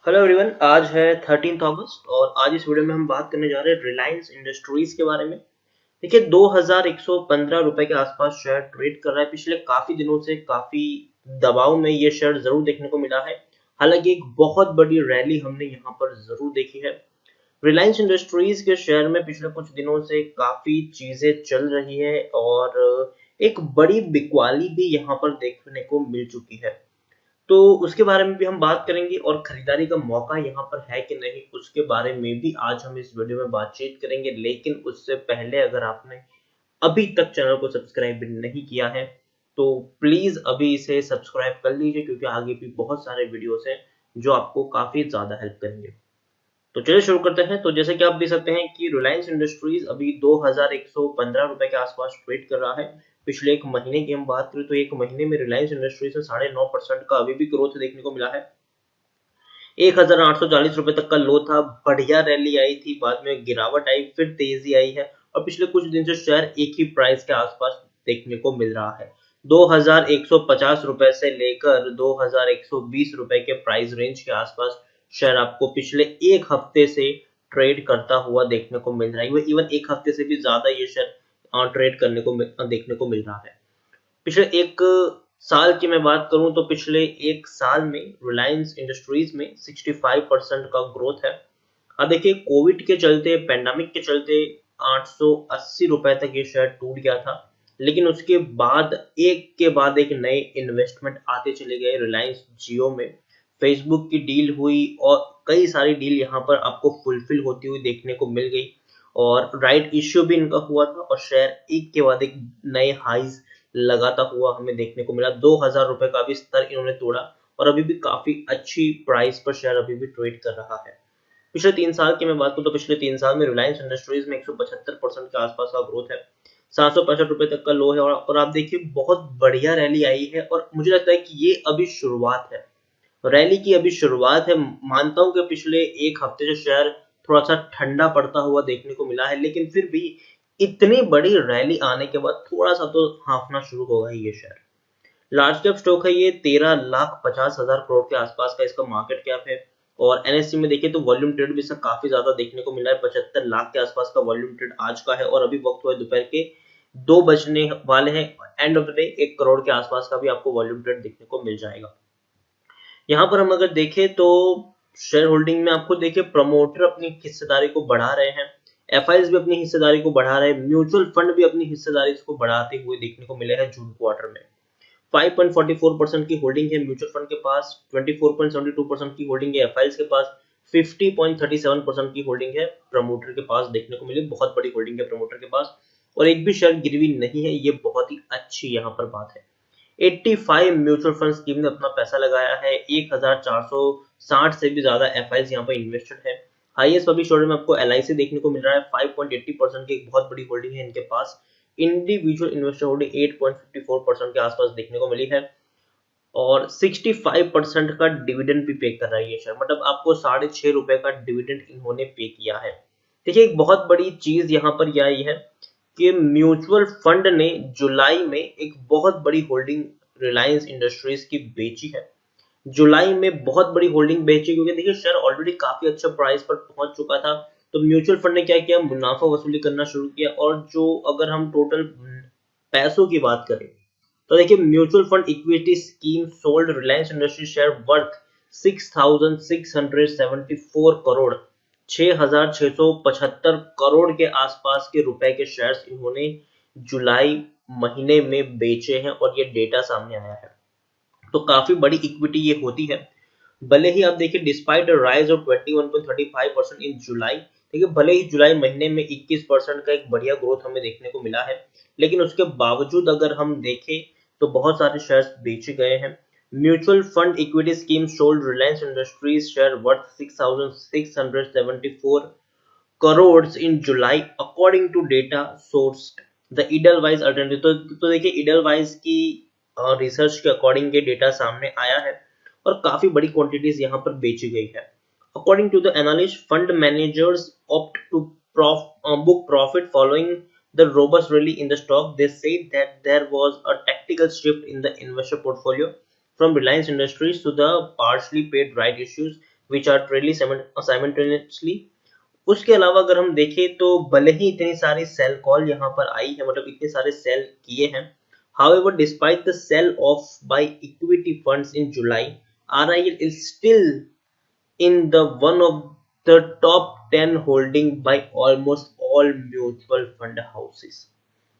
Hello everyone. आज है 13 अगस्त और आज इस वीडियो में हम बात करने जा रहे हैं रिलायंस इंडस्ट्रीज के बारे में। देखिए 2115 रुपए के आसपास शेयर ट्रेड कर रहा है। पिछले काफी दिनों से काफी दबाव में ये शेयर जरूर देखने को मिला है। हालांकि एक बहुत बड़ी रैली हमने यहाँ पर जरूर देखी है। रिलायंस इंडस्ट्रीज के शेयर में पिछले कुछ दिनों से काफी चीजें चल रही है और एक बड़ी बिकवाली भी यहाँ पर देखने को मिल चुकी है। तो उसके बारे में भी हम बात करेंगे और खरीदारी का मौका यहाँ पर है कि नहीं उसके बारे में भी आज हम इस वीडियो में बातचीत करेंगे। लेकिन उससे पहले अगर आपने अभी तक चैनल को सब्सक्राइब नहीं किया है तो प्लीज अभी इसे सब्सक्राइब कर लीजिए, क्योंकि आगे भी बहुत सारे वीडियोस हैं जो आपको काफी ज्यादा हेल्प करेंगे। तो चलिए शुरू करते हैं। तो जैसे कि आप देख सकते हैं कि रिलायंस इंडस्ट्रीज अभी 2115 रुपए के आसपास ट्रेड कर रहा है। पिछले एक महीने की हम बात करें तो एक महीने में रिलायंस इंडस्ट्रीज में 9.5% का अभी भी ग्रोथ देखने को मिला है। 1840 रुपए तक का लो था, बढ़िया रैली आई थी, बाद में गिरावट आई, फिर तेजी आई है और पिछले कुछ दिन से शेयर एक ही प्राइस के आसपास देखने को मिल रहा है। 2150 रुपए से लेकर 2120 रुपए के प्राइस रेंज के आसपास शेयर आपको पिछले एक हफ्ते से ट्रेड करता हुआ देखने को मिल रहा है। इवन एक हफ्ते से भी ज्यादा ये शेयर ट्रेड करने को देखने को मिल रहा है। पिछले एक साल की मैं बात करूं तो पिछले एक साल में रिलायंस इंडस्ट्रीज में 65% का ग्रोथ है। अब देखिए कोविड के चलते, पेंडेमिक के चलते 880 रुपए तक ये शेयर टूट गया था। लेकिन उसके बाद एक के बाद एक नए इन्वेस्टमेंट आते चले गए। रिलायंस जियो में फेसबुक की डील हुई और कई सारी डील यहाँ पर आपको फुलफिल होती हुई देखने को मिल गई और राइट इश्यू भी इनका हुआ था और शेयर एक के बाद एक नए हाईज लगाता हुआ हमें देखने को मिला। 2000 रुपए का भी स्तर इन्होंने तोड़ा और अभी भी काफी अच्छी प्राइस पर शेयर अभी भी ट्रेड कर रहा है। पिछले 3 साल की मैं बात करूं तो पिछले 3 साल में रिलायंस इंडस्ट्रीज में 175% के आसपास का ग्रोथ है। 765 रुपए तक का लो है और आप देखिए बहुत बढ़िया रैली आई है और मुझे लगता है कि ये अभी शुरुआत है, रैली की अभी शुरुआत है। मानता हूं कि पिछले एक हफ्ते से शेयर थोड़ा सा ठंडा पड़ता हुआ देखने को मिला है, लेकिन फिर भी इतनी बड़ी रैली आने के बाद थोड़ा सा तो हाफना शुरू होगा ही ये शेयर। लार्ज कैप स्टॉक है ये, 13,50,000 करोड़ के आसपास का इसका मार्केट कैप है। और एनएससी में देखिए तो वॉल्यूम ट्रेड भी इसका काफी ज्यादा देखने को मिला है। 75 लाख के आसपास का वॉल्यूम ट्रेड आज का है और अभी वक्त हुआ है दोपहर के 2 बजने वाले हैं। End of the day 1 crore के आसपास का भी आपको वॉल्यूम ट्रेड देखने को मिल जाएगा। यहाँ पर हम अगर देखें तो शेयर होल्डिंग में आपको देखिए प्रमोटर अपनी हिस्सेदारी को बढ़ा रहे हैं, एफआईज भी अपनी हिस्सेदारी को बढ़ा रहे हैं, म्यूचुअल फंड भी अपनी हिस्सेदारी को बढ़ाते हुए देखने को मिले हैं जून क्वार्टर में। 5.44% की होल्डिंग है म्यूचुअल फंड के पास, 24.72% की होल्डिंग है एफआईज के पास, 50.37% की होल्डिंग है प्रमोटर के पास देखने को मिली। बहुत बड़ी होल्डिंग है प्रमोटर के पास और एक भी शेयर गिरवी नहीं है, ये बहुत ही अच्छी यहाँ पर बात है। 85 म्यूचुअल फंड स्कीम ने अपना पैसा लगाया है, 1460 से भी ज्यादा एफआईज यहाँ पर इन्वेस्टेड है। हाईएस्ट पब्लिश होल्डर में आपको एलआईसी देखने को मिल रहा है, 5.80% की एक बहुत बड़ी होल्डिंग है इनके पास। इंडिविजुअल इन्वेस्टर होल्डिंग 8.54% के आसपास देखने को मिली है और 65% का डिविडेंड भी पे कर रहा है ये शेयर, मतलब आपको 6.5 रुपए का डिविडेंड इन्होंने पे किया है। देखिए एक बहुत बड़ी चीज यहाँ पर यह आई है कि म्यूचुअल फंड ने जुलाई में एक बहुत बड़ी होल्डिंग रिलायंस इंडस्ट्रीज की बेची है। जुलाई में बहुत बड़ी होल्डिंग बेची क्योंकि देखिए शेयर ऑलरेडी काफी अच्छा प्राइस पर पहुंच चुका था। तो म्यूचुअल फंड ने क्या किया, मुनाफा वसूली करना शुरू किया और जो अगर हम टोटल पैसों की बात करें तो देखिए mutual fund equity scheme sold Reliance industry share worth 6,674 crore, 6,675 crore के आसपास के रुपए के शेयर्स इन्होंने जुलाई महीने में बेचे हैं और ये डेटा सामने आया है। तो काफी बड़ी इक्विटी ये होती है। भले ही आप देखिए डिस्पाइट अ राइज ऑफ 21.35% इन जुलाई, देखिए भले ही जुलाई महीने में 21% का एक बढ़िया ग्रोथ हमें देखने को मिला है, लेकिन उसके बावजूद अगर हम देखें तो बहुत सारे शेयर्स बेचे गए हैं। Mutual fund equity scheme sold Reliance industries share worth 6,674 crores in July according to data sourced the Edelweiss alternative। तो देखिए Edelweiss की रिसर्च के अकॉर्डिंग ये डेटा सामने आया है और काफी बड़ी क्वांटिटीज यहाँ पर बेची गई है। According to the analyst, fund managers opt to book profit following the robust rally in the stock. They said that there was a tactical shift in the investor portfolio from Reliance Industries to the partially paid right issues which are traded simultaneously. उसके अलावा अगर हम देखें तो भले ही इतनी सारी cell call यहाँ पर आई है, मतलब इतने सारे सेल किए हैं, however despite the sell off by equity funds in July, RIL is still in the one of the top 10 holding by almost all mutual fund houses।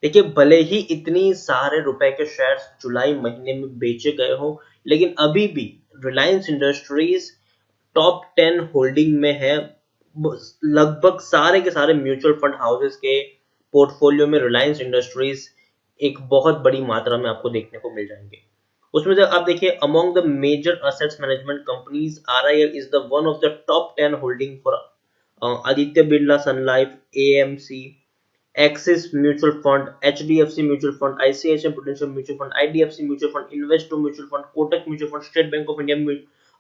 देखिए भले ही इतनी सारे रुपए के शेयर्स जुलाई महीने में बेचे गए हों, लेकिन अभी भी रिलायंस इंडस्ट्रीज टॉप 10 होल्डिंग में है। लगभग सारे के सारे म्यूचुअल फंड हाउसेस के पोर्टफोलियो में रिलायंस इंडस्ट्रीज एक बहुत बड़ी मात्रा में आपको देखने को मिल जाएंगे। उसमें से आप देखिए among the major assets management companies, RIL is the one of the top 10 holding for Aditya Birla Sun Life, AMC, Axis mutual fund, HDFC mutual fund, ICICI Prudential mutual fund, IDFC mutual fund, Invesco mutual fund, Kotak mutual fund, State Bank of India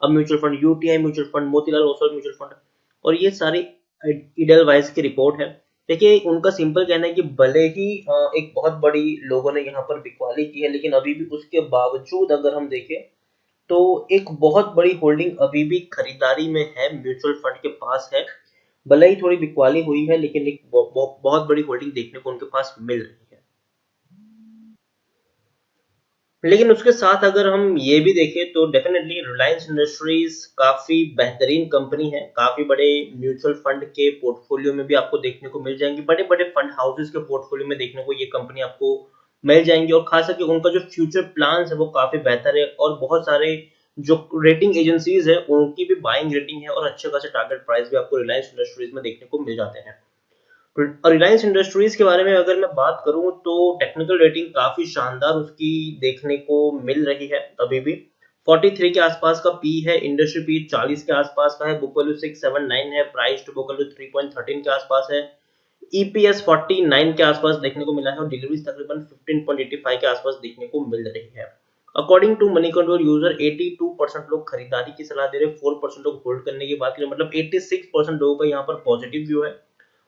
mutual fund, UTI mutual fund, Motilal Oswal mutual fund. और ये सारी Edelweiss की report है। देखिए उनका simple कहना है कि भले ही एक बहुत बड़ी लोगों ने यहाँ पर बिकवाली की है, लेकिन अभी भी उसके बावजूद अगर हम देखें तो एक बहुत बड़ी होल्डिंग अभी भी खरीदारी में है, म्यूचुअल फंड के पास है। भले ही थोड़ी बिकवाली हुई है, लेकिन एक बहुत बड़ी होल्डिंग देखने को उनके पास मिल रही है। लेकिन उसके साथ अगर हम ये भी देखें तो डेफिनेटली रिलायंस इंडस्ट्रीज काफी बेहतरीन कंपनी है। काफी बड़े म्यूचुअल फंड के पोर्टफोलियो में भी आपको देखने को मिल जाएंगी, बड़े बड़े फंड हाउसेस के पोर्टफोलियो में देखने को ये कंपनी आपको मिल जाएंगी। और खास करके उनका जो फ्यूचर प्लान है वो काफी बेहतर है, और बहुत सारे जो रेटिंग एजेंसीज है उनकी भी बाइंग रेटिंग है, और अच्छे खासे टारगेट प्राइस भी आपको रिलायंस इंडस्ट्रीज में देखने को मिल जाते हैं। रिलायंस इंडस्ट्रीज के बारे में अगर मैं बात करूं तो टेक्निकल रेटिंग काफी शानदार उसकी देखने को मिल रही है। अभी भी 43 के आसपास का पी है, इंडस्ट्री पी 40 के आसपास का है, बुक वैल्यू 679 है, प्राइस टू बुक वैल्यू 3.13 के आसपास है, EPS 49 के आसपास देखने को मिला है, और डिलीवरीज तकरीबन 15.85 के आसपास देखने को मिल रही है। According to Moneycontrol user 82% लोग खरीदारी की सलाह दे रहे हैं, 4% लोग होल्ड करने की बात करें, मतलब 86% लोगों का यहाँ पर पॉजिटिव व्यू है।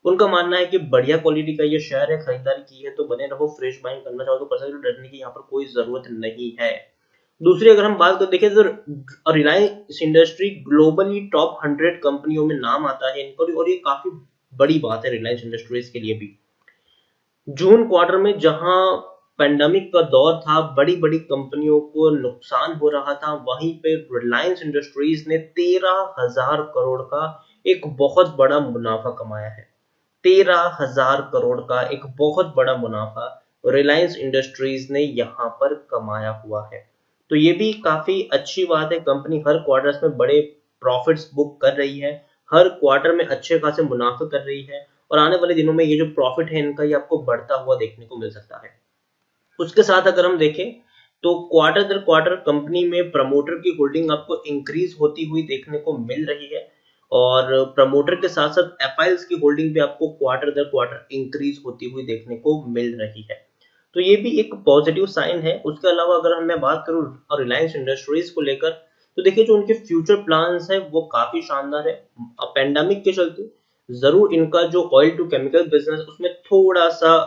उनका मानना है कि बढ़िया क्वालिटी का ये शेयर है, खरीदारी की है तो बने रहो, फ्रेश बाइंग करना चाहो तो कर सकते हो, डरने की यहाँ पर कोई जरूरत नहीं है। दूसरी अगर हम बात कर देखें तो रिलायंस इंडस्ट्री ग्लोबली टॉप 100 कंपनियों में नाम आता है इनको, और ये काफी बड़ी बात है रिलायंस इंडस्ट्रीज के लिए भी। जून क्वार्टर में जहां पेंडेमिक का दौर था, बड़ी बड़ी कंपनियों को नुकसान हो रहा था, वहीं पे रिलायंस इंडस्ट्रीज ने 13,000 करोड़ का एक बहुत बड़ा मुनाफा कमाया है। 13,000 करोड़ का एक बहुत बड़ा मुनाफा रिलायंस इंडस्ट्रीज ने यहाँ पर कमाया हुआ है। तो ये भी काफी अच्छी बात है। कंपनी हर क्वार्टर्स में बड़े प्रॉफिट्स बुक कर रही है, हर क्वार्टर में अच्छे खासे मुनाफे कर रही है, और आने वाले दिनों में ये जो प्रॉफिट है इनका ये आपको बढ़ता हुआ देखने को मिल सकता है। उसके साथ अगर हम देखें तो क्वार्टर दर क्वार्टर कंपनी में प्रमोटर की होल्डिंग आपको इंक्रीज होती हुई देखने को मिल रही है, और प्रमोटर के साथ साथ एफआईएल्स की होल्डिंग भी आपको क्वार्टर दर क्वार्टर इंक्रीज होती हुई देखने को मिल रही है। तो ये भी एक पॉजिटिव साइन है। उसके अलावा अगर मैं बात करूं रिलायंस इंडस्ट्रीज को लेकर, तो देखिए जो उनके फ्यूचर प्लान्स है वो काफी शानदार है। पेंडेमिक के चलते जरूर इनका जो ऑयल टू केमिकल बिजनेस उसमें थोड़ा सा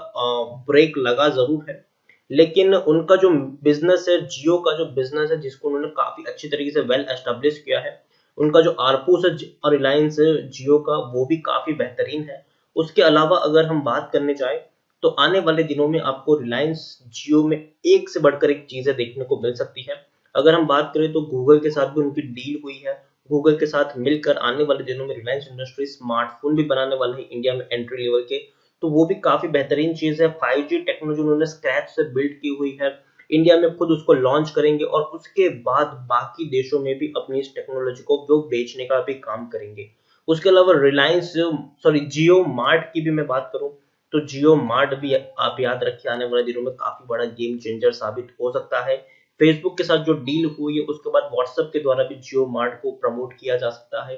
ब्रेक लगा जरूर है, लेकिन उनका जो बिजनेस है, जियो का जो बिजनेस है जिसको उन्होंने काफी अच्छी तरीके से वेल एस्टेब्लिश किया है, उनका जो आरपूस है और रिलायंस जियो का वो भी काफी बेहतरीन है। उसके अलावा अगर हम बात करने जाए तो आने वाले दिनों में आपको रिलायंस जियो में एक से बढ़कर एक चीजें देखने को मिल सकती है। अगर हम बात करें तो गूगल के साथ भी उनकी डील हुई है। गूगल के साथ मिलकर आने वाले दिनों में रिलायंस इंडस्ट्री स्मार्टफोन भी बनाने वाले हैं इंडिया में एंट्री लेवल के, तो वो भी काफी बेहतरीन चीज है। 5G टेक्नोलॉजी उन्होंने स्क्रैच से बिल्ड की हुई है, इंडिया में खुद उसको लॉन्च करेंगे, और उसके बाद बाकी देशों में भी अपनी इस टेक्नोलॉजी को वो बेचने का भी काम करेंगे। उसके अलावा रिलायंस जियो मार्ट की भी मैं बात करूं तो जियो मार्ट भी आप याद रखिए आने वाले दिनों में काफी बड़ा गेम चेंजर साबित हो सकता है। फेसबुक के साथ जो डील हुई है उसके बाद व्हाट्सएप के द्वारा भी जियो मार्ट को प्रमोट किया जा सकता है।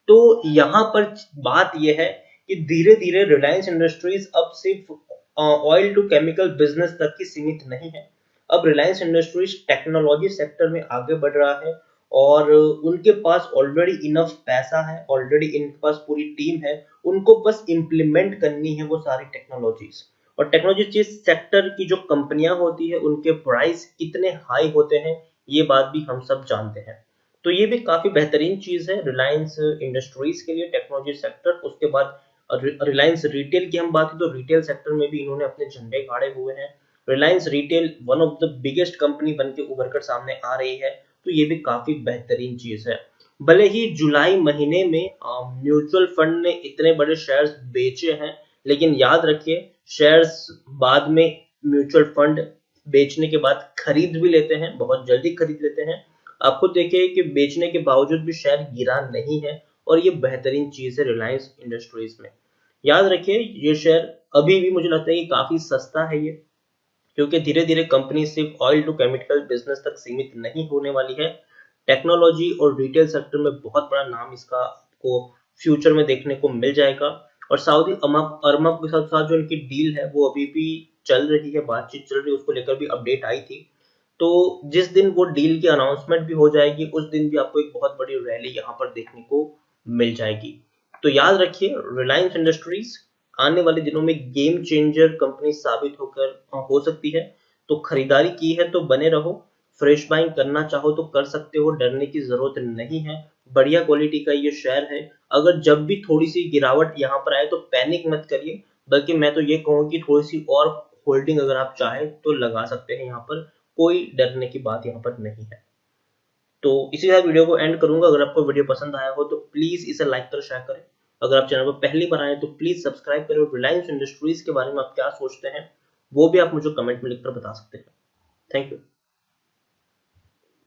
तो यहाँ पर बात यह है कि धीरे धीरे रिलायंस इंडस्ट्रीज अब सिर्फ ऑयल टू केमिकल बिजनेस तक ही सीमित नहीं है। अब रिलायंस इंडस्ट्रीज टेक्नोलॉजी सेक्टर में आगे बढ़ रहा है, और उनके पास ऑलरेडी इनफ पैसा है, ऑलरेडी इनके पास पूरी टीम है, उनको बस इम्प्लीमेंट करनी है वो सारी टेक्नोलॉजीज। और टेक्नोलॉजी सेक्टर की जो कंपनियां होती है उनके प्राइस कितने हाई होते हैं ये बात भी हम सब जानते हैं। तो ये भी काफी बेहतरीन चीज है रिलायंस इंडस्ट्रीज के लिए, टेक्नोलॉजी सेक्टर। उसके बाद रिलायंस रिटेल की हम बात करें तो रिटेल सेक्टर में भी इन्होंने अपने झंडे गाड़े हुए हैं। Reliance retail one of the biggest company बन के उभर कर सामने आ रही है, तो ये भी काफी बेहतरीन चीज है। भले ही जुलाई महीने में म्यूचुअल फंड ने इतने बड़े शेयर्स बेचे हैं, लेकिन याद रखिए शेयर्स बाद में म्यूचुअल फंड बेचने के बाद खरीद भी लेते हैं, बहुत जल्दी खरीद लेते हैं। आप खुद देखिए कि बेचने के बावजूद भी शेयर गिरा नहीं है, और ये बेहतरीन चीज है रिलायंस इंडस्ट्रीज में। याद रखिए ये शेयर अभी भी मुझे लगता है कि काफी सस्ता है ये, क्योंकि धीरे धीरे कंपनी सिर्फ ऑयल टू केमिकल बिजनेस तक सीमित नहीं होने वाली है। टेक्नोलॉजी और रिटेल सेक्टर में बहुत बड़ा नाम इसका आपको फ्यूचर में देखने को मिल जाएगा। और सऊदी अरब के साथ साथ जो इनकी डील है वो अभी भी चल रही है, बातचीत चल रही है, उसको लेकर भी अपडेट आई थी। तो जिस दिन वो डील की अनाउंसमेंट भी हो जाएगी उस दिन भी आपको एक बहुत बड़ी रैली यहाँ पर देखने को मिल जाएगी। तो याद रखिए रिलायंस इंडस्ट्रीज आने वाले दिनों में गेम चेंजर कंपनी साबित होकर हो सकती है। तो खरीदारी की है तो बने रहो, फ्रेश बाइंग करना चाहो तो कर सकते हो, डरने की जरूरत नहीं है। बढ़िया क्वालिटी का ये शेयर है। अगर जब भी थोड़ी सी गिरावट यहाँ पर आए तो पैनिक मत करिए, बल्कि मैं तो ये कहूँ कि थोड़ी सी और होल्डिंग अगर आप चाहें तो लगा सकते हैं, यहाँ पर कोई डरने की बात यहाँ पर नहीं है। तो इसी के साथ वीडियो को एंड करूंगा। अगर आपको वीडियो पसंद आया हो तो प्लीज इसे लाइक कर शेयर करें। अगर आप चैनल पर पहली बार आए तो प्लीज सब्सक्राइब करें। रिलायंस इंडस्ट्रीज के बारे में आप क्या सोचते हैं वो भी आप मुझे कमेंट में लिखकर बता सकते हैं। Thank you.